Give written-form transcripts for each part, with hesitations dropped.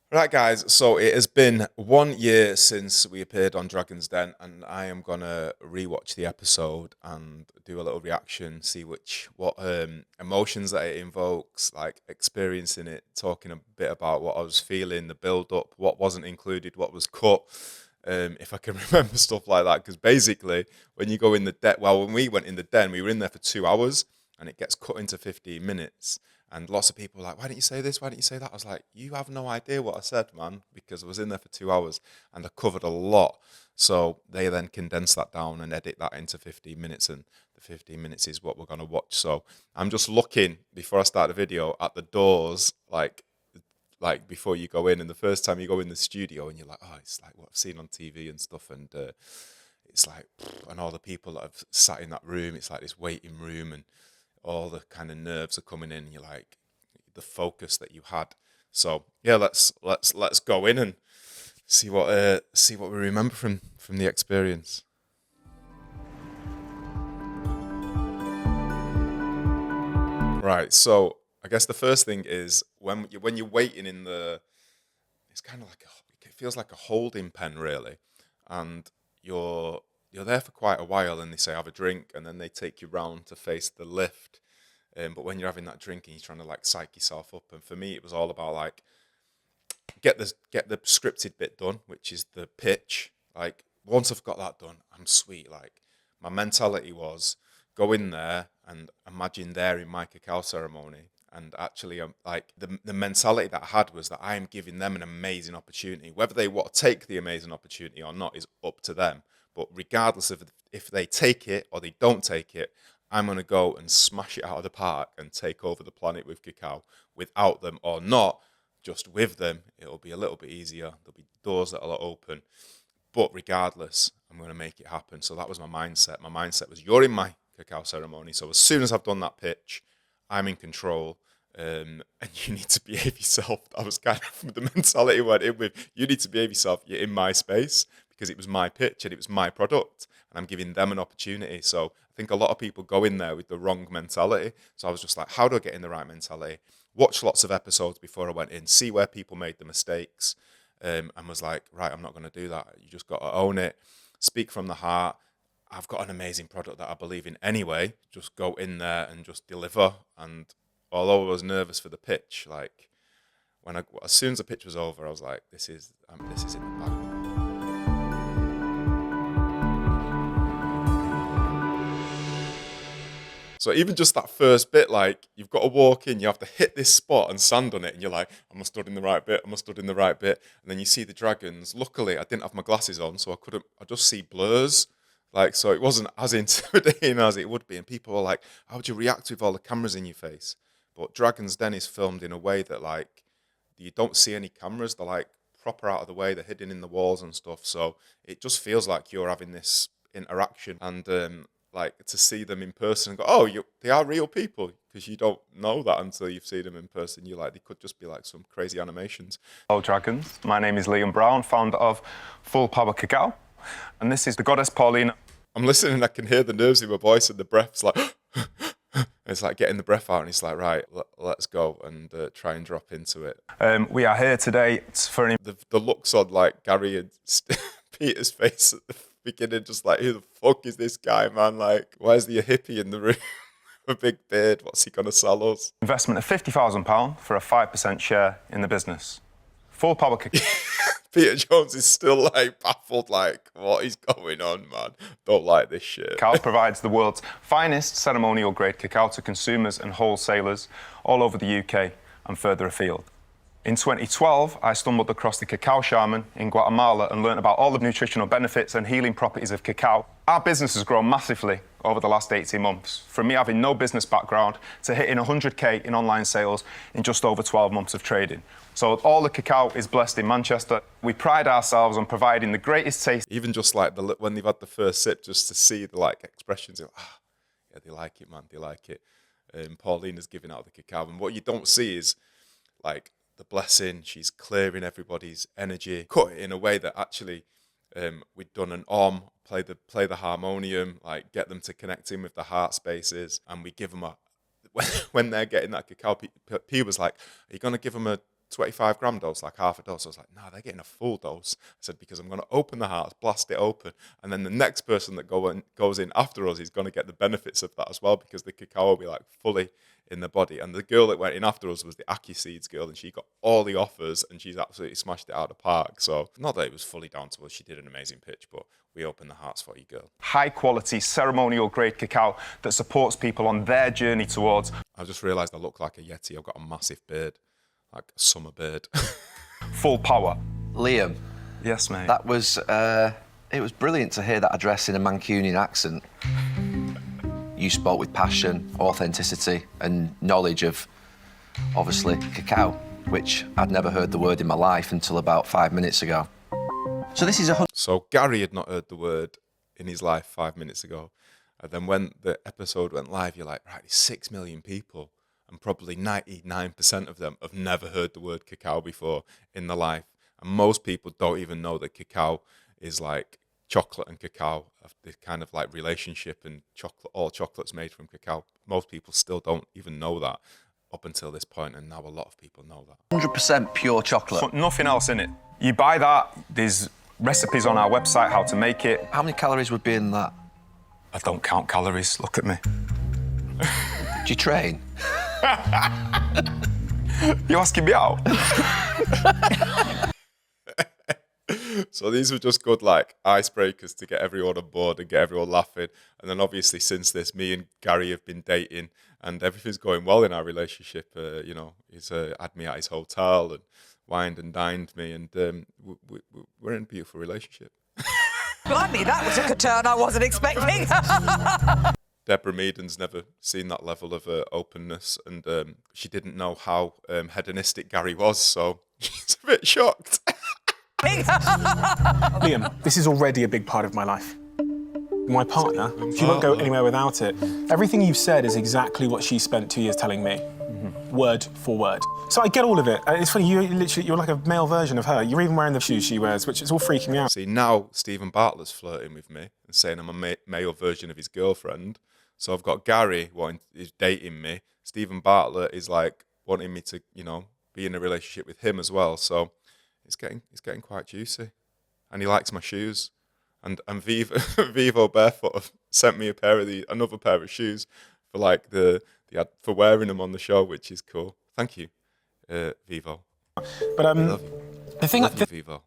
Right, guys, so it has been 1 year since we appeared on Dragon's Den, and I am gonna rewatch the episode and do a little reaction, see what emotions that it invokes, like experiencing it, talking a bit about what I was feeling, the build up, what wasn't included, what was cut, if I can remember stuff like that. Because basically, when you go in the den, well, when we went in the den, we were in there for 2 hours, and it gets cut into 15 minutes. And lots of people were like, why didn't you say this? Why didn't you say that? I was like, you have no idea what I said, man, because I was in there for 2 hours and I covered a lot. So they then condense that down and edit that into 15 minutes. And the 15 minutes is what we're going to watch. So I'm just looking before I start the video at the doors, like before you go in. And the first time you go in the studio and you're like, oh, it's like what I've seen on TV and stuff. And it's like, and all the people that have sat in that room, it's like this waiting room and all the kind of nerves are coming in. You're like the focus that you had. So yeah, let's go in and see what we remember from the experience. Right. So I guess the first thing is when you're waiting in the, it's kind of like it feels like a holding pen really, and you're there for quite a while, and they say have a drink, and then they take you round to face the lift. But when you're having that drink and you're trying to like psych yourself up, and for me it was all about like get the scripted bit done, which is the pitch. Like once I've got that done, I'm sweet. Like my mentality was go in there and imagine they're in my cacao ceremony. And actually, like the mentality that I had was that I am giving them an amazing opportunity. Whether they want to take the amazing opportunity or not is up to them. But regardless of if they take it or they don't take it, I'm going to go and smash it out of the park and take over the planet with cacao without them or not. Just with them, it'll be a little bit easier. There'll be doors that'll open. But regardless, I'm going to make it happen. So that was my mindset. My mindset was, you're in my cacao ceremony. So as soon as I've done that pitch, I'm in control. And you need to behave yourself. I was kind of the mentality went in with, you need to behave yourself. You're in my space because it was my pitch and it was my product. And I'm giving them an opportunity. So I think a lot of people go in there with the wrong mentality. So I was just like, how do I get in the right mentality? Watch lots of episodes before I went in, see where people made the mistakes, and was like, right, I'm not going to do that. You just got to own it, speak from the heart. I've got an amazing product that I believe in anyway. Just go in there and just deliver. And although I was nervous for the pitch, like as soon as the pitch was over, I was like, this is in the bag. So even just that first bit, like you've got to walk in, you have to hit this spot and stand on it, and you're like, I must stood in the right bit, I must stood in the right bit, and then you see the dragons. Luckily, I didn't have my glasses on, so I couldn't. I just see blurs, like so it wasn't as intimidating as it would be. And people were like, how would you react with all the cameras in your face? But Dragon's Den is filmed in a way that like you don't see any cameras. They're like proper out of the way. They're hidden in the walls and stuff. So it just feels like you're having this interaction. And like to see them in person and go, oh, they are real people, because you don't know that until you've seen them in person. You're like, they could just be like some crazy animations. Hello dragons, my name is Liam Browne, founder of Full Power Cacao, and this is the goddess Pauline. I'm listening, I can hear the nerves in my voice and the breath's like, it's like getting the breath out, and it's like, right, let's go and try and drop into it. We are here today for the looks on like Gary and Peter's face at the beginning, just like, who the fuck is this guy, man? Like, why is there a hippie in the room? A big beard, what's he gonna sell us? investment of £50,000 for a 5% share in the business. Full Power Cacao. Peter Jones is still like baffled, like, what is going on, man? Don't like this shit. Cacao provides the world's finest ceremonial grade cacao to consumers and wholesalers all over the UK and further afield. In 2012, I stumbled across the cacao shaman in Guatemala and learned about all the nutritional benefits and healing properties of cacao. Our business has grown massively over the last 18 months, from me having no business background to hitting 100k in online sales in just over 12 months of trading. So all the cacao is blessed in Manchester. We pride ourselves on providing the greatest taste. Even just like when they've had the first sip, just to see the like expressions of, yeah, they like it, man, they like it. Pauline is giving out the cacao, and what you don't see is like the blessing. She's clearing everybody's energy, cut it in a way that actually we'd done an play the harmonium, like get them to connect in with the heart spaces, and we give them a when they're getting that cacao. P was like, "Are you gonna give them a 25 gram dose, like half a dose. I was like, nah, they're getting a full dose. I said, because I'm going to open the hearts, blast it open. And then the next person that goes in after us is going to get the benefits of that as well, because the cacao will be like fully in the body. And the girl that went in after us was the Aki Seeds girl, and she got all the offers and she's absolutely smashed it out of the park. So not that it was fully down to us. She did an amazing pitch, but we opened the hearts for you, girl. High quality, ceremonial grade cacao that supports people on their journey towards. I just realised I look like a Yeti. I've got a massive beard, like a summer beard. Full power. Liam. Yes, mate. That was, it was brilliant to hear that address in a Mancunian accent. You spoke with passion, authenticity, and knowledge of, obviously, cacao, which I'd never heard the word in my life until about 5 minutes ago. So this is So Gary had not heard the word in his life 5 minutes ago. And then when the episode went live, you're like, right, there's 6 million people, and probably 99% of them have never heard the word cacao before in their life. And most people don't even know that cacao is like chocolate and cacao, this kind of like relationship, and chocolate, all chocolate's made from cacao. Most people still don't even know that up until this point, and now a lot of people know that. 100% pure chocolate. So nothing else in it. You buy that, there's recipes on our website how to make it. How many calories would be in that? I don't count calories, look at me. Do you train? You asking me out? So these were just good like icebreakers to get everyone on board and get everyone laughing. And then obviously since this, me and Gary have been dating and everything's going well in our relationship. You know, he's had me at his hotel and wined and dined me, and we're in a beautiful relationship. Blimey, that was a turn I wasn't expecting. Deborah Meaden's never seen that level of openness, and she didn't know how hedonistic Gary was, so she's a bit shocked. Liam, this is already a big part of my life. My partner, she won't go anywhere without it. Everything you've said is exactly what she spent 2 years telling me, word for word. So I get all of it. It's funny, you're like a male version of her. You're even wearing the shoes she wears, which is all freaking me out. See, now Stephen Bartlett's flirting with me and saying I'm a male version of his girlfriend. So I've got Gary is dating me. Stephen Bartlett is like wanting me to, you know, be in a relationship with him as well. So it's getting quite juicy, and he likes my shoes. And Vivo Barefoot have sent me another pair of shoes for like for wearing them on the show, which is cool. Thank you, Vivo. But I love you. Vivo.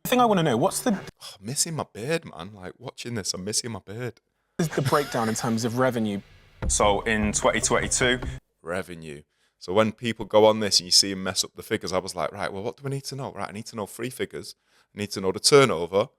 The thing I want to know, what's I'm missing my beard, man. Like watching this, I'm missing my beard. the breakdown in terms of revenue? So in 2022, revenue. So when people go on this and you see them mess up the figures, I was like, right, well, what do I need to know? Right, I need to know 3 figures. I need to know the turnover,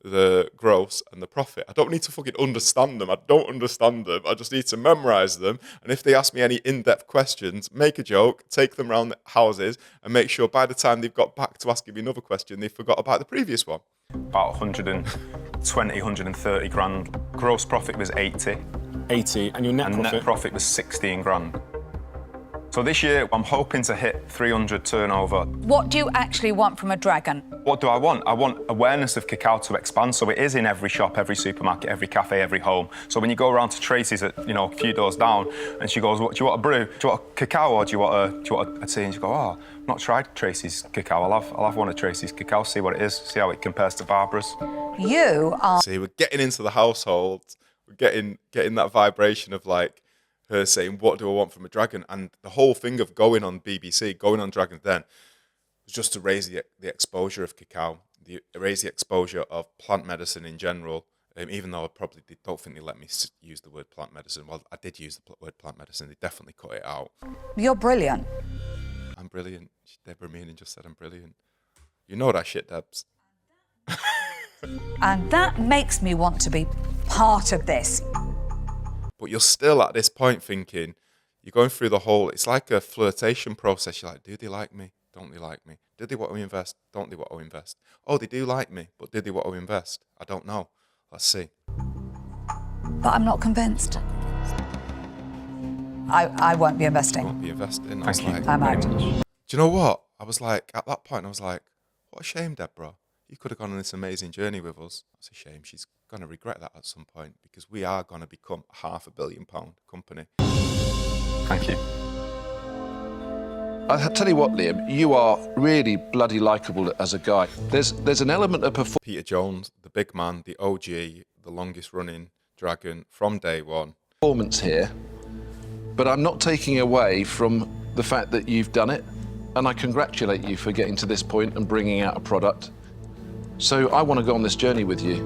the gross, and the profit. I don't need to fucking understand them. I don't understand them. I just need to memorize them. And if they ask me any in-depth questions, make a joke, take them around the houses, and make sure by the time they've got back to asking me another question, they forgot about the previous one. about 120, 130 grand. Gross profit was 80. 80, and your net profit was 16 grand. So this year, I'm hoping to hit 300 turnover. What do you actually want from a dragon? What do I want? I want awareness of cacao to expand, so it is in every shop, every supermarket, every cafe, every home. So when you go around to Tracy's at, a few doors down, and she goes, "What do you want, a brew? Do you want a cacao or do you want a tea?" And you go, "Oh, I've not tried Tracy's cacao. I'll have one of Tracy's cacao, see what it is, see how it compares to Barbara's." You are... See, we're getting into the household. We're getting that vibration of like her saying, "What do I want from a dragon?" And the whole thing of going on BBC, going on Dragons Den, was just to raise the exposure of cacao, raise the exposure of plant medicine in general. Even though don't think they let me use the word plant medicine. Well, I did use the word plant medicine. They definitely cut it out. You're brilliant. I'm brilliant. Deborah Meaden just said I'm brilliant. You know that shit, Debs. And that makes me want to be part of this. But you're still at this point thinking, you're going through the whole, it's like a flirtation process. You're like, do they like me? Don't they like me? Do they want to invest? Don't they want to invest? Oh, they do like me, but did they want to invest? I don't know. Let's see. But I'm not convinced. I won't be investing. I won't be investing. Thank you. I'm out. Do you know what? I was like, at that point, I was like, what a shame, Deborah. You could have gone on this amazing journey with us. That's a shame. She's going to regret that at some point because we are going to become a £500 million company. Thank you. I tell you what, Liam, you are really bloody likeable as a guy. There's an element of Peter Jones, the big man, the OG, the longest running dragon from day one. performance here, but I'm not taking away from the fact that you've done it, and I congratulate you for getting to this point and bringing out a product. So I want to go on this journey with you,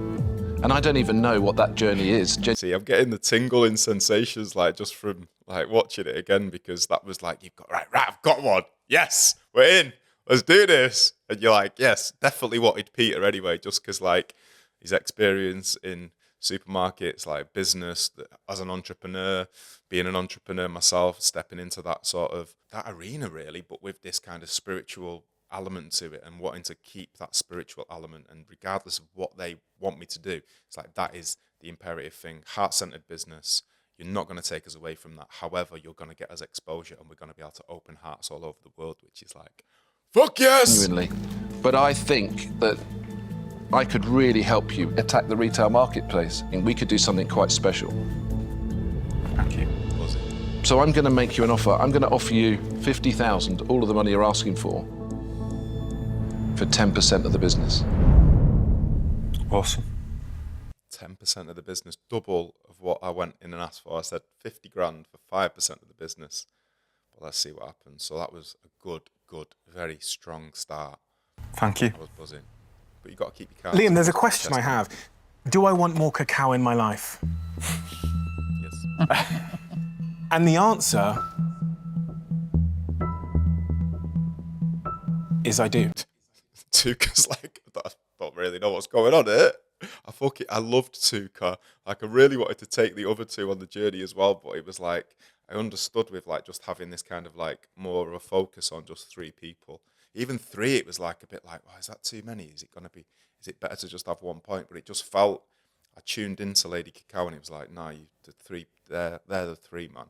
and I don't even know what that journey is. See, I'm getting the tingling sensations like just from like watching it again, because that was like, you've got right, I've got one. Yes, we're in. Let's do this. And you're like, yes, definitely wanted Peter anyway, just because like his experience in supermarkets, like business, as an entrepreneur, being an entrepreneur myself, stepping into that sort of that arena really, but with this kind of spiritual element to it and wanting to keep that spiritual element, and regardless of what they want me to do, it's like that is the imperative thing. Heart-centered business, you're not going to take us away from that. However, you're going to get us exposure, and we're going to be able to open hearts all over the world, which is like, fuck yes! Genuinely. But I think that I could really help you attack the retail marketplace, and we could do something quite special. Thank you. So I'm going to make you an offer. I'm going to offer you 50,000, all of the money you're asking for 10% of the business. Awesome. 10% of the business, double of what I went in and asked for. I said 50 grand for 5% of the business. But let's see what happens. So that was a good, very strong start. Thank you. I was buzzing. But you've got to keep your cards. Liam, there's a question I have. Do I want more cacao in my life? Yes. And the answer is I do. Tuca's like, I don't really know what's going on here. I loved Tuca. Like, I really wanted to take the other two on the journey as well, but it was like, I understood with like just having this kind of like more of a focus on just 3 people. Even 3, it was like a bit like, is that too many? Is it better to just have 1 point? But it just felt, I tuned into Lady Cacao and it was like, no, the 3, they're the 3, man.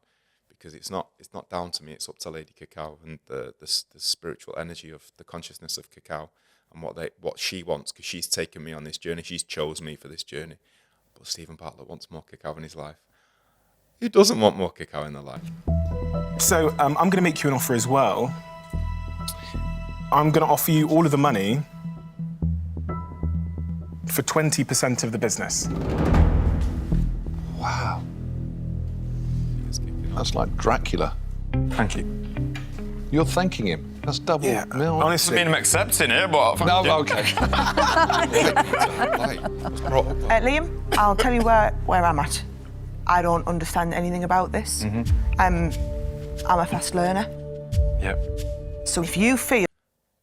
Because it's not down to me, it's up to Lady Cacao and the spiritual energy of the consciousness of Cacao and what she wants, because she's taken me on this journey. She's chose me for this journey. But Stephen Bartlett wants more cacao in his life. Who doesn't want more cacao in their life? So I'm going to make you an offer as well. I'm going to offer you all of the money for 20% of the business. Wow. That's like Dracula. Thank you. You're thanking him. That's double. Yeah, No, honestly. I mean, I'm accepting it, but... No, okay. Liam, I'll tell you where I'm at. I don't understand anything about this. I'm a fast learner. Yep. So if you feel...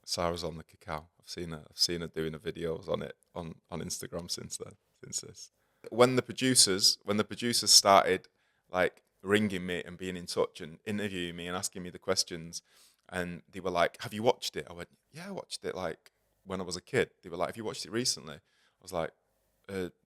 Sarah's on the cacao. I've seen her doing the videos on it on Instagram since this. When the producers started like ringing me and being in touch and interviewing me and asking me the questions, and they were like, have you watched it? I went, yeah, I watched it like when I was a kid. They were like, have you watched it recently? I was like,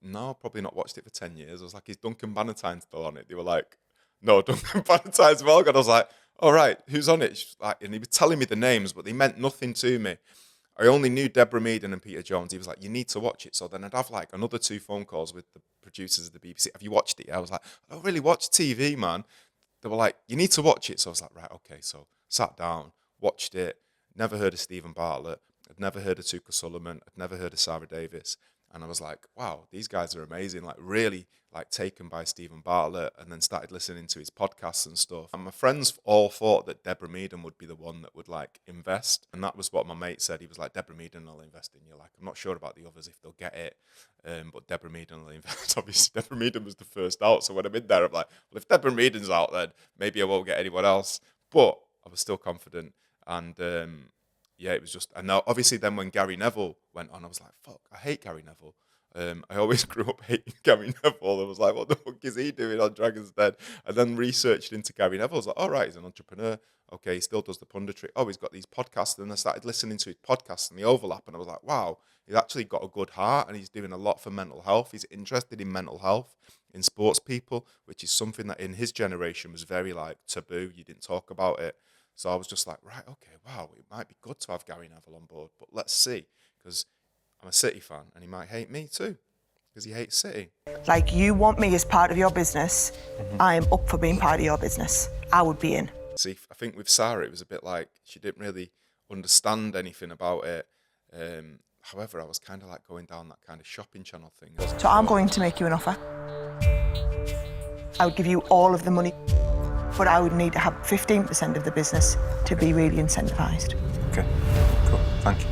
no, probably not watched it for 10 years. I was like, is Duncan Bannatyne still on it? They were like, no, Duncan Bannatyne's well gone. I was like, all right, who's on it? She's like, and he was telling me the names, but they meant nothing to me. I only knew Deborah Meaden and Peter Jones. He was like, you need to watch it. So then I'd have like another 2 phone calls with the producers of the BBC. Have you watched it? I was like, I don't really watch TV, man. They were like, you need to watch it. So I was like, right, okay. So sat down, watched it, never heard of Stephen Bartlett. I'd never heard of Tuca Sullivan. I'd never heard of Sarah Davis. And I was like, wow, these guys are amazing. Like really like taken by Stephen Bartlett, and then started listening to his podcasts and stuff. And my friends all thought that Deborah Meaden would be the one that would like invest. And that was what my mate said. He was like, Deborah Meaden will invest in you. Like, I'm not sure about the others if they'll get it. But Deborah Meaden will invest. Obviously, Deborah Meaden was the first out. So when I'm in there, I'm like, well, if Deborah Meaden's out, then maybe I won't get anyone else. But I was still confident. And yeah, it was just, and now obviously then when Gary Neville went on, I was like, fuck, I hate Gary Neville. I always grew up hating Gary Neville. I was like, what the fuck is he doing on Dragon's Den? And then researched into Gary Neville. I was like, all right, he's an entrepreneur. Okay, he still does the punditry. Oh, he's got these podcasts. And I started listening to his podcasts and the overlap. And I was like, wow, he's actually got a good heart and he's doing a lot for mental health. He's interested in mental health, in sports people, which is something that in his generation was very like taboo. You didn't talk about it. So I was just like, right, okay, wow, it might be good to have Gary Neville on board. But let's see, because I'm a City fan and he might hate me too, because he hates City. Like, you want me as part of your business, I'm up for being part of your business. I would be in. See, I think with Sarah, it was a bit like she didn't really understand anything about it. However, I was kind of like going down that kind of shopping channel thing. So I'm going to make you an offer. I would give you all of the money, but I would need to have 15% of the business to be really incentivised. Okay, cool, thank you.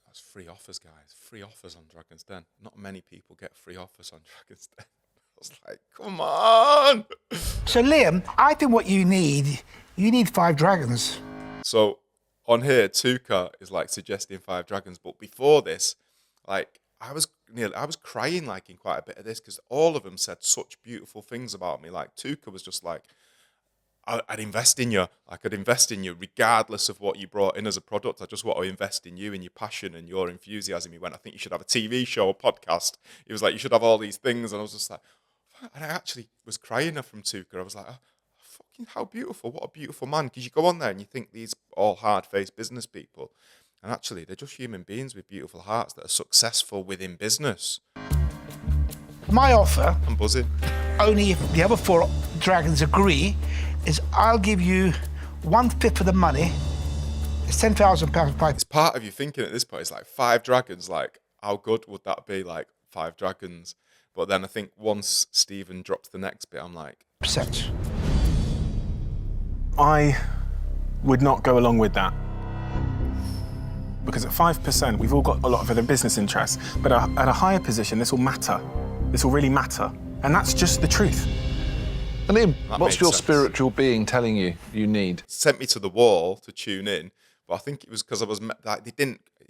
That's free offers, guys. Free offers on Dragon's Den. Not many people get free offers on Dragon's Den. I was like, come on! So, Liam, I think what you need 5 dragons. So on here, Tuka is like suggesting 5 dragons, but before this, like I was crying like in quite a bit of this because all of them said such beautiful things about me. Like Tuka was just like, I'd invest in you. Like I'd invest in you regardless of what you brought in as a product. I just want to invest in you and your passion and your enthusiasm. He went, I think you should have a TV show, a podcast. He was like, you should have all these things. And I was just like, and I actually was crying from Tuka. I was like, oh, fucking how beautiful. What a beautiful man. Because you go on there and you think these all hard-faced business people. And actually, they're just human beings with beautiful hearts that are successful within business. My offer, I'm buzzing. only if the other 4 dragons agree, is I'll give you 1/5 of the money. It's £10,000. It's part of you thinking at this point, it's like 5 dragons, like how good would that be, like 5 dragons? But then I think once Stephen drops the next bit, I'm like... Percent. I would not go along with that. Because at 5%, we've all got a lot of other business interests, but at a higher position, this will matter. This will really matter. And that's just the truth. And Liam, That what's makes your sense. spiritual being telling you need? Sent me to the wall to tune in, but I think it was because I was like it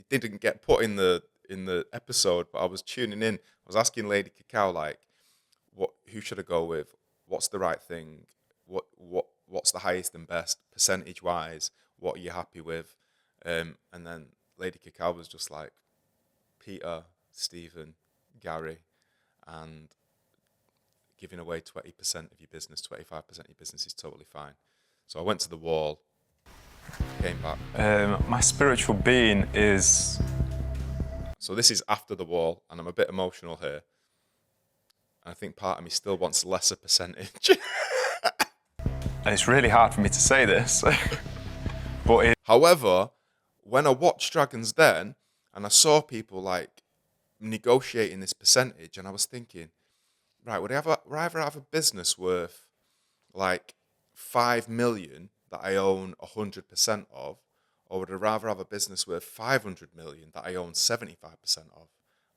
didn't get put in the episode, but I was tuning in. I was asking Lady Cacao like, who should I go with? What's the right thing? What's the highest and best percentage wise? What are you happy with? And then Lady Cacao was just like Peter, Stephen, Gary, and giving away 20% of your business, 25% of your business is totally fine. So I went to the wall, came back. My spiritual being is... So this is after the wall, and I'm a bit emotional here. And I think part of me still wants lesser percentage. It's really hard for me to say this, but However, when I watched Dragon's Den, and I saw people like negotiating this percentage, and I was thinking, right, would I rather have a business worth like 5 million that I own 100% of, or would I rather have a business worth 500 million that I own 75% of?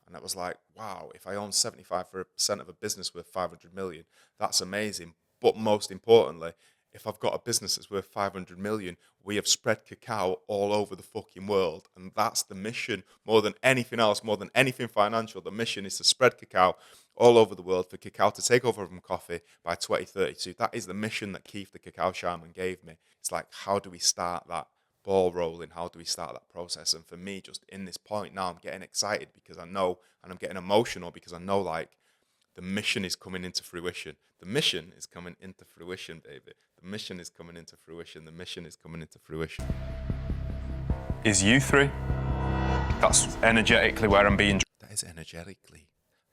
And it was like, wow, if I own 75% of a business worth 500 million, that's amazing. But most importantly, if I've got a business that's worth 500 million, we have spread cacao all over the fucking world. And that's the mission more than anything else, more than anything financial. The mission is to spread cacao all over the world, for cacao to take over from coffee by 2032. That is the mission that Keith the Cacao Shaman gave me. It's like, how do we start that ball rolling? How do we start that process? And for me, just in this point now, I'm getting excited because I know, and I'm getting emotional because I know, like, the mission is coming into fruition. The mission is coming into fruition, baby. The mission is coming into fruition. The mission is coming into fruition. is you 3. That's energetically where I'm being... That is energetically.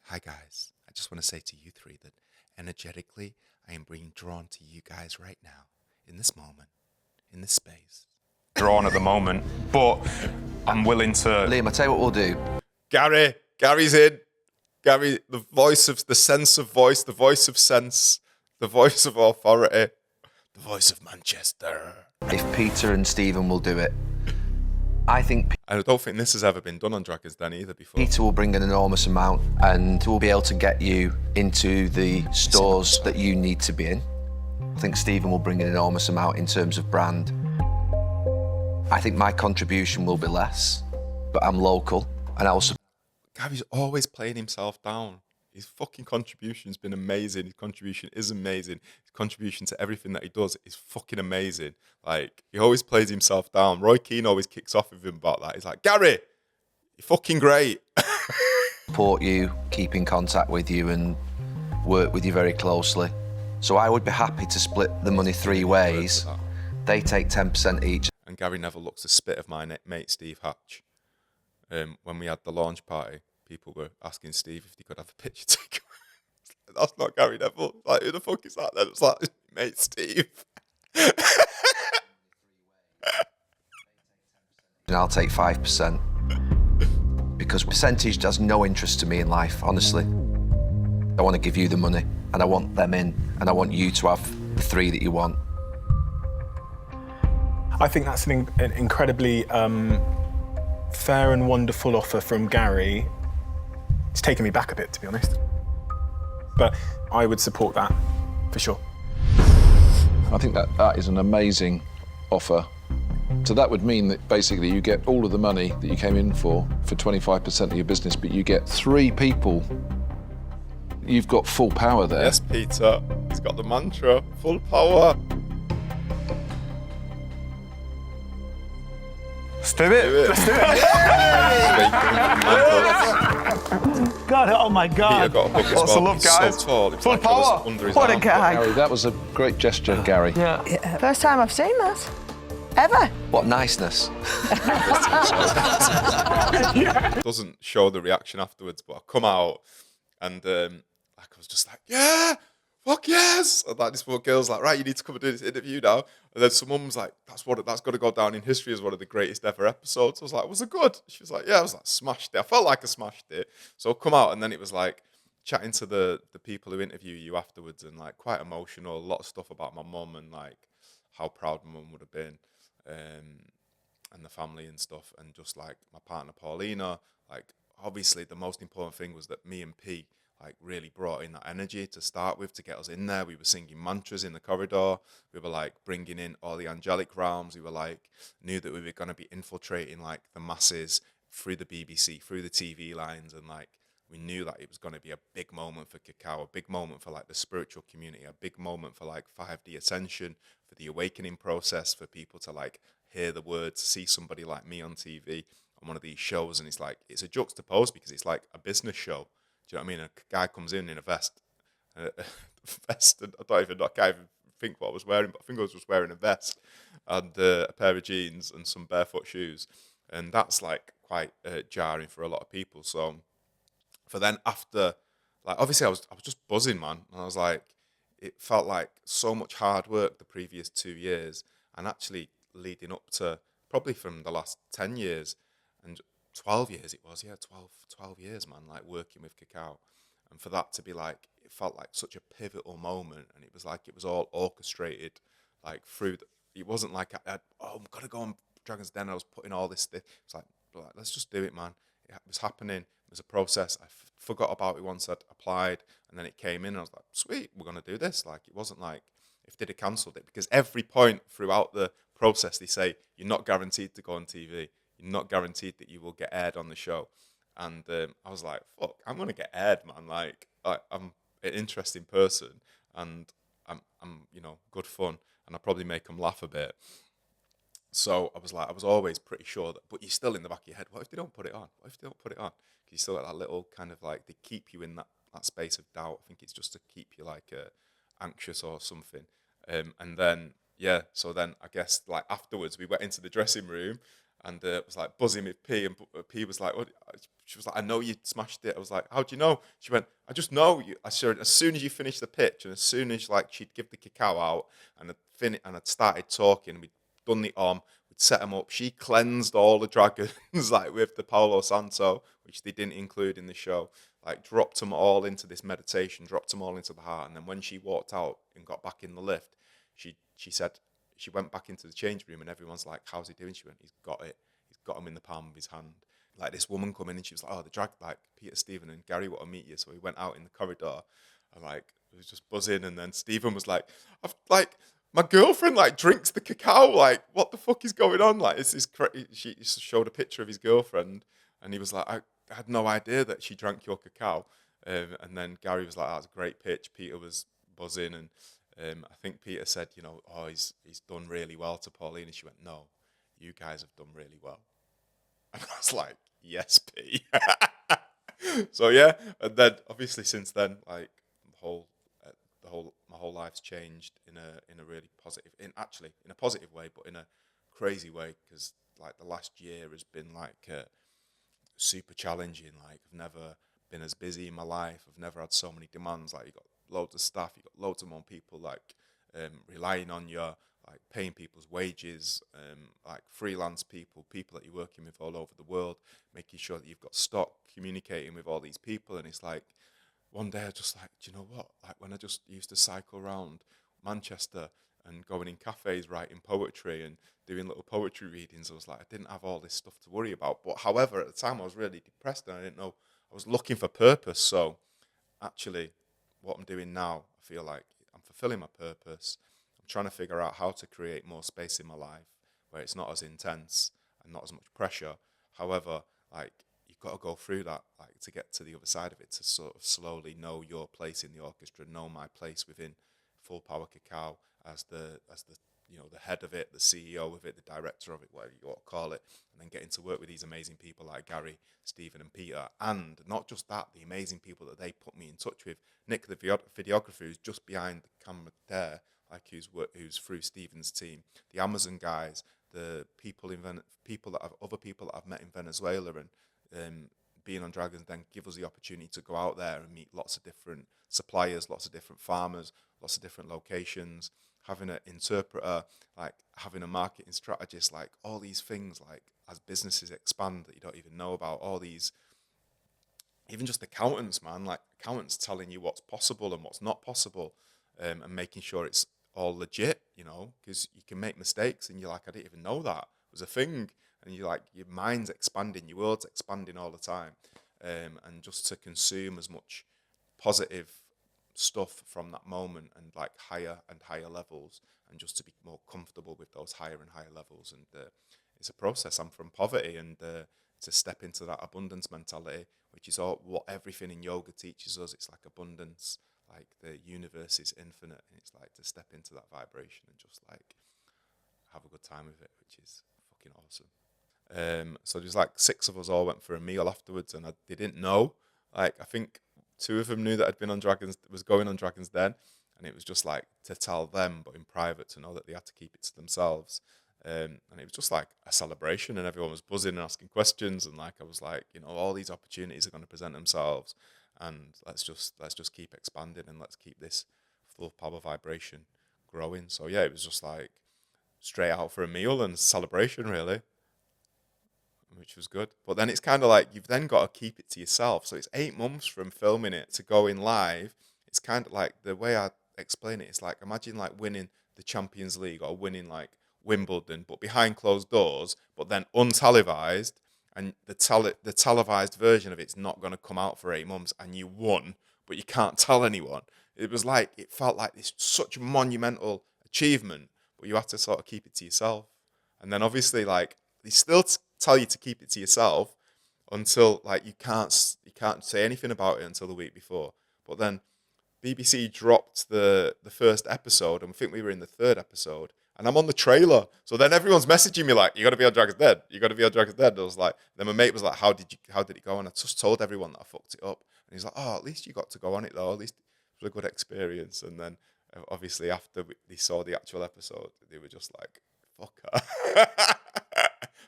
Hi, guys. I just want to say to you 3 that energetically, I am being drawn to you guys right now, in this moment, in this space. drawn at the moment, but I'm willing to... Liam, I'll tell you what we'll do. Gary's in. Gary, the voice of, the sense of voice, the voice of sense, the voice of authority, the voice of Manchester. If Peter and Stephen will do it, I think I don't think this has ever been done on Dragon's Den either before. Peter will bring an enormous amount and we'll be able to get you into the stores that you need to be in. I think Stephen will bring an enormous amount in terms of brand. I think my contribution will be less, but I'm local and also... Gary's always playing himself down. His fucking contribution's been amazing. His contribution is amazing. His contribution to everything that he does is fucking amazing. Like, he always plays himself down. Roy Keane always kicks off with him about that. He's like, Gary, you're fucking great. support you, keep in contact with you and work with you very closely. So I would be happy to split the money 3 ways. They take 10% each. And Gary Neville looks the spit of my mate Steve Hatch. When we had the launch party, people were asking Steve if he could have a picture taken. that's not Gary Neville. Like, who the fuck is that then? It's like, mate, Steve. And I'll take 5%. Because percentage has no interest to me in life, honestly. I want to give you the money, and I want them in, and I want you to have the 3 that you want. I think that's an incredibly fair and wonderful offer from Gary. It's taken me back a bit, to be honest. But I would support that, for sure. I think that is an amazing offer. So that would mean that basically you get all of the money that you came in for 25% of your business, but you get 3 people. You've got full power there. Yes, Peter. He's got the mantra, full power. Let's do it. Let's do it. God, oh my Peter God. got a book as Lots well. of love, He's guys. so tall. It's Full like it was power. under his What a arm. guy. Gary, that was a great gesture, Gary. First time I've seen that. Ever. What niceness. Doesn't show the reaction afterwards, but I come out and like I was just like, yeah, fuck yes. And like this poor girl's like, right, you need to come and do this interview now. And then some mum's like, that's got to go down in history as one of the greatest ever episodes. I was like, was it good? She was like, yeah. I was like, smashed it. I felt like I smashed it. So I come out and then it was like chatting to the people who interview you afterwards and like quite emotional, a lot of stuff about my mum and like how proud my mum would have been. And the family and stuff, and just like my partner Paulina, like obviously the most important thing was that me and P like really brought in that energy to start with to get us in there. We were singing mantras in the corridor. We were like bringing in all the angelic realms. We were like knew that we were going to be infiltrating like the masses through the BBC, through the TV lines, and like we knew that it was going to be a big moment for Cacao, a big moment for like the spiritual community, a big moment for like 5D ascension, for the awakening process, for people to like hear the words, see somebody like me on TV on one of these shows, and it's like it's a juxtapose because it's like a business show. Do you know what I mean? A guy comes in a vest, and I can't even think what I was wearing, but I think I was just wearing a vest and a pair of jeans and some barefoot shoes, and that's like quite jarring for a lot of people. So for then after, like obviously I was just buzzing, man, and I was like, it felt like so much hard work the previous 2 years, and actually leading up to probably from the last 10 years and 12 years it was, 12 years, man, like working with Cacao. And for that to be like, it felt like such a pivotal moment, and it was like it was all orchestrated like through it wasn't like I'm gonna go on Dragon's Den, I was putting all this stuff. It's like let's just do it, man. It was happening. It was a process. I forgot about it once I'd applied, and then it came in and I was like, sweet, we're gonna do this. Like it wasn't like if they'd have cancelled it, because every point throughout the process they say you're not guaranteed to go on TV, you're not guaranteed that you will get aired on the show. And I was like, fuck, I'm gonna get aired, man. Like I'm an interesting person, and I'm good fun, and I probably make them laugh a bit. So I was always pretty sure that, but you're still in the back of your head, what if they don't put it on? What if they don't put it on? Because you still got that little kind of like, they keep you in that space of doubt. I think it's just to keep you like anxious or something. And then, so then I guess like afterwards we went into the dressing room, and it was like buzzing with P, and P was like, what? She was like, I know you smashed it. I was like, how do you know? She went, I just know you. I said, as soon as you finished the pitch, and as soon as like she'd give the Cacao out, and I'd started talking, we'd done the we'd set them up. She cleansed all the dragons like with the Palo Santo, which they didn't include in the show. Like dropped them all into this meditation, dropped them all into the heart, and then when she walked out and got back in the lift, she said she went back into the change room, and everyone's like, "How's he doing?" She went, "He's got it. He's got him in the palm of his hand." Like this woman come in and she was like, "Oh, the drag, like Peter, Stephen, and Gary want to meet you." So we went out in the corridor, and like it was just buzzing. And then Stephen was like, my girlfriend like drinks the cacao. Like, what the fuck is going on? Like, she showed a picture of his girlfriend, and he was like, I had no idea that she drank your cacao. And then Gary was like, "That's a great pitch." Peter was buzzing, and I think Peter said, he's done really well to Pauline, and she went, "No, you guys have done really well." And I was like, "Yes, P." So yeah, and then obviously since then, like my whole life's changed in a really positive, in a positive way, but in a crazy way, because like the last year has been like super challenging. Like I've never been as busy in my life. I've never had so many demands. Like, you got loads of staff, you got loads of more people like relying on you, like paying people's wages, like freelance people, people that you're working with all over the world, making sure that you've got stock, communicating with all these people. And it's like, one day I just like, do you know what? Like, when I just used to cycle around Manchester and going in cafes writing poetry and doing little poetry readings, I was like, I didn't have all this stuff to worry about. But however, at the time I was really depressed and I didn't know, I was looking for purpose. So actually, what I'm doing now, I feel like I'm fulfilling my purpose. I'm trying to figure out how to create more space in my life where it's not as intense and not as much pressure. However, like, you've got to go through that, like, to get to the other side of it, to sort of slowly know your place in the orchestra, know my place within Full Power Cacao as the the head of it, the CEO of it, the director of it, whatever you want to call it, and then getting to work with these amazing people like Gary, Stephen, and Peter, and not just that, the amazing people that they put me in touch with. Nick, the videographer, who's just behind the camera there, like who's through Stephen's team, the Amazon guys, the people other people that I've met in Venezuela, and being on Dragons then give us the opportunity to go out there and meet lots of different suppliers, lots of different farmers, lots of different locations, having an interpreter, like having a marketing strategist, like all these things, like as businesses expand that you don't even know about, all these, even just accountants, man, like accountants telling you what's possible and what's not possible, and making sure it's all legit, because you can make mistakes and you're like, I didn't even know that was a thing. And you're like, your mind's expanding, your world's expanding all the time. And just to consume as much positive stuff from that moment and like higher and higher levels, and just to be more comfortable with those higher and higher levels. And it's a process. I'm from poverty, and to step into that abundance mentality, which is all what everything in yoga teaches us. It's like abundance, like the universe is infinite, and it's like to step into that vibration and just like have a good time with it, which is fucking awesome. So there's like 6 of us all went for a meal afterwards, and they didn't know. Like, I think 2 of them knew that I'd been on Dragons, was going on Dragons Den, and it was just like to tell them, but in private, to know that they had to keep it to themselves. And it was just like a celebration, and everyone was buzzing and asking questions, and like I was like, all these opportunities are going to present themselves, and let's just keep expanding, and let's keep this full power vibration growing. So yeah, it was just like straight out for a meal and celebration, really, which was good. But then it's kind of like you've then got to keep it to yourself. So it's 8 months from filming it to going live. It's kind of like, the way I explain it, it's like, imagine like winning the Champions League or winning like Wimbledon, but behind closed doors, but then untelevised, and the televised version of it's not going to come out for 8 months, and you won, but you can't tell anyone. It was like, it felt like this such monumental achievement, but you have to sort of keep it to yourself. And then obviously, like, they still tell you to keep it to yourself until like you can't say anything about it until the week before. But then BBC dropped the first episode, and I think we were in the 3rd episode, and I'm on the trailer. So then everyone's messaging me like, you got to be on Dragons Den. You got to be on Dragons Den. And I was like, then my mate was like, how did it go? And I just told everyone that I fucked it up. And he's like, oh, at least you got to go on it though. At least it was a good experience. And then obviously after they saw the actual episode, they were just like, fuck her.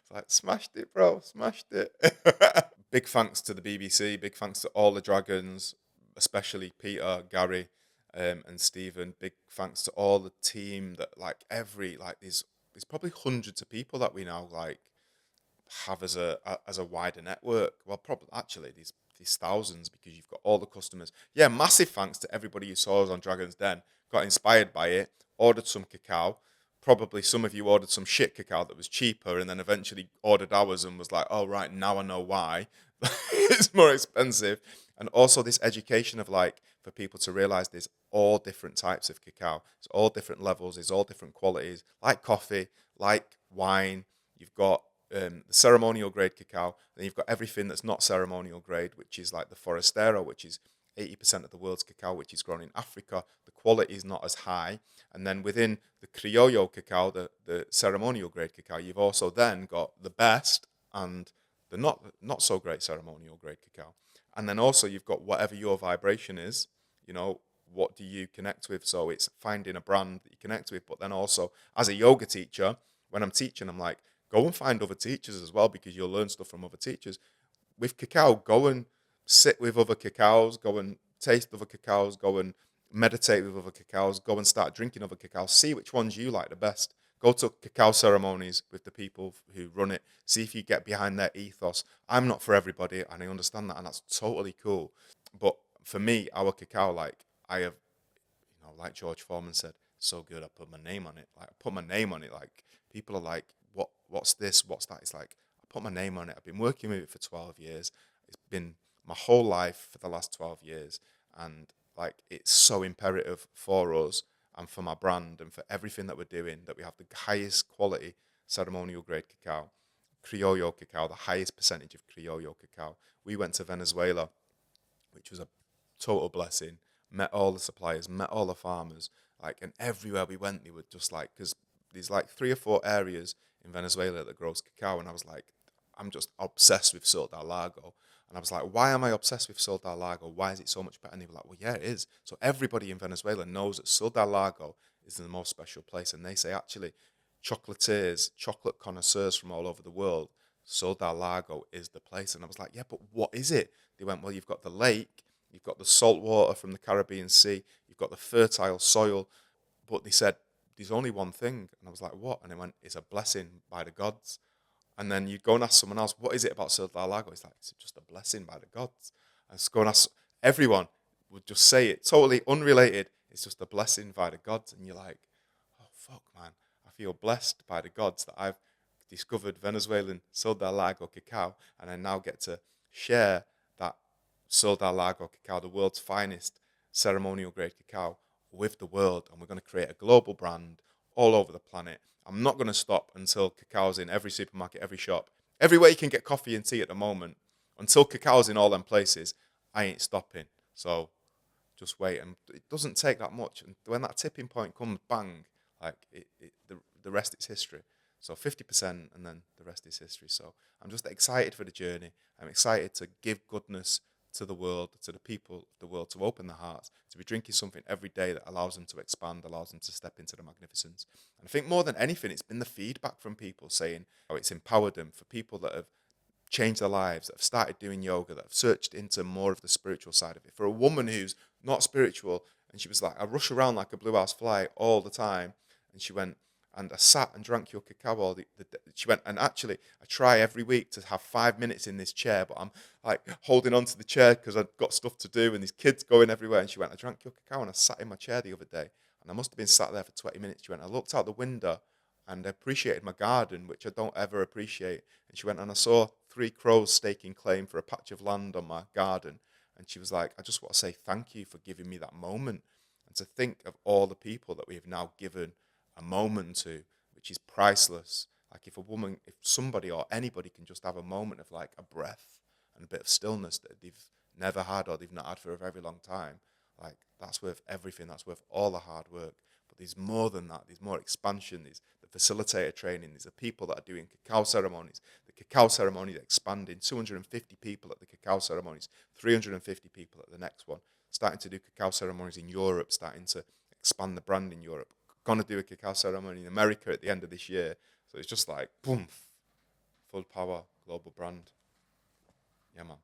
It's like, smashed it, bro, smashed it. Big thanks to the BBC. Big thanks to all the Dragons, especially Peter, Gary, and Stephen. Big thanks to all the team that like there's probably hundreds of people that we now like have as a wider network. Well, probably actually these thousands, because you've got all the customers. Yeah, massive thanks to everybody who saw us on Dragons Den, got inspired by it, ordered some cacao. Probably some of you ordered some shit cacao that was cheaper, and then eventually ordered ours and was like, oh right, now I know why. It's more expensive. And also this education of like, for people to realize there's all different types of cacao. It's all different levels. There's all different qualities, like coffee, like wine. You've got the ceremonial grade cacao. Then you've got everything that's not ceremonial grade, which is like the Forastero, which is 80% of the world's cacao, which is grown in Africa. The quality is not as high. And then within the Criollo cacao, the ceremonial grade cacao, you've also then got the best and the not so great ceremonial grade cacao. And then also you've got whatever your vibration is, what do you connect with? So it's finding a brand that you connect with. But then also, as a yoga teacher, when I'm teaching, I'm like, go and find other teachers as well, because you'll learn stuff from other teachers. With cacao, go and sit with other cacaos, go and taste other cacaos, go and meditate with other cacaos, go and start drinking other cacaos, see which ones you like the best. Go to cacao ceremonies with the people who run it, see if you get behind their ethos. I'm not for everybody, and I understand that, and that's totally cool. But for me, our cacao, like, I have, like George Foreman said, so good, I put my name on it. Like, I put my name on it. Like, people are like, what's this? What's that? It's like, I put my name on it. I've been working with it for 12 years. It's been my whole life for the last 12 years. And, like, it's so imperative for us and for my brand and for everything that we're doing that we have the highest quality ceremonial grade cacao, Criollo cacao, the highest percentage of Criollo cacao. We went to Venezuela, which was a total blessing, met all the suppliers, met all the farmers, like, and everywhere we went, they were just like, because there's like 3 or 4 areas in Venezuela that grows cacao, and I was like, I'm just obsessed with Sol del Lago. And I was like, why am I obsessed with Sol del Lago? Why is it so much better? And they were like, well, yeah, it is. So everybody in Venezuela knows that Sol del Lago is the most special place. And they say, actually, chocolatiers, chocolate connoisseurs from all over the world, Sol del Lago is the place. And I was like, yeah, but what is it? They went, well, you've got the lake, you've got the salt water from the Caribbean Sea, you've got the fertile soil. But they said, there's only one thing. And I was like, what? And they went, it's a blessing by the gods. And then you go and ask someone else, what is it about Sol del Lago? It's like, it's just a blessing by the gods. And just go and ask, everyone would just say it, totally unrelated. It's just a blessing by the gods. And you're like, oh, fuck, man. I feel blessed by the gods that I've discovered Venezuelan Sol del Lago cacao. And I now get to share that Sol del Lago cacao, the world's finest ceremonial grade cacao, with the world. And we're going to create a global brand all over the planet. I'm not going to stop until cacao's in every supermarket, every shop. Everywhere you can get coffee and tea at the moment, until cacao's in all them places, I ain't stopping. So just wait. And it doesn't take that much. And when that tipping point comes, bang, like the rest is history. So 50% and then the rest is history. So I'm just excited for the journey. I'm excited to give goodness to the world, to the people of the world, to open their hearts, to be drinking something every day that allows them to expand, allows them to step into the magnificence. And I think more than anything, it's been the feedback from people saying how it's empowered them, for people that have changed their lives, that have started doing yoga, that have searched into more of the spiritual side of it. For a woman who's not spiritual, and she was like, I rush around like a blue house fly all the time, and she went, and I sat and drank your cacao all she went, and actually, I try every week to have 5 minutes in this chair, but I'm like holding on to the chair because I've got stuff to do and these kids going everywhere. And she went, I drank your cacao and I sat in my chair the other day, and I must have been sat there for 20 minutes. She went, I looked out the window and I appreciated my garden, which I don't ever appreciate. And she went, and I saw 3 crows staking claim for a patch of land on my garden. And she was like, I just want to say thank you for giving me that moment. And to think of all the people that we have now given a moment to, which is priceless. Like if somebody or anybody can just have a moment of like a breath and a bit of stillness that they've never had or they've not had for a very long time, like that's worth everything. That's worth all the hard work. But there's more than that. There's more expansion. There's the facilitator training. There's the people that are doing cacao ceremonies. The cacao ceremony is expanding. 250 people at the cacao ceremonies. 350 people at the next one. Starting to do cacao ceremonies in Europe. Starting to expand the brand in Europe. Going to do a cacao ceremony in America at the end of this year. So it's just like, boom, full power, global brand. Yeah, man.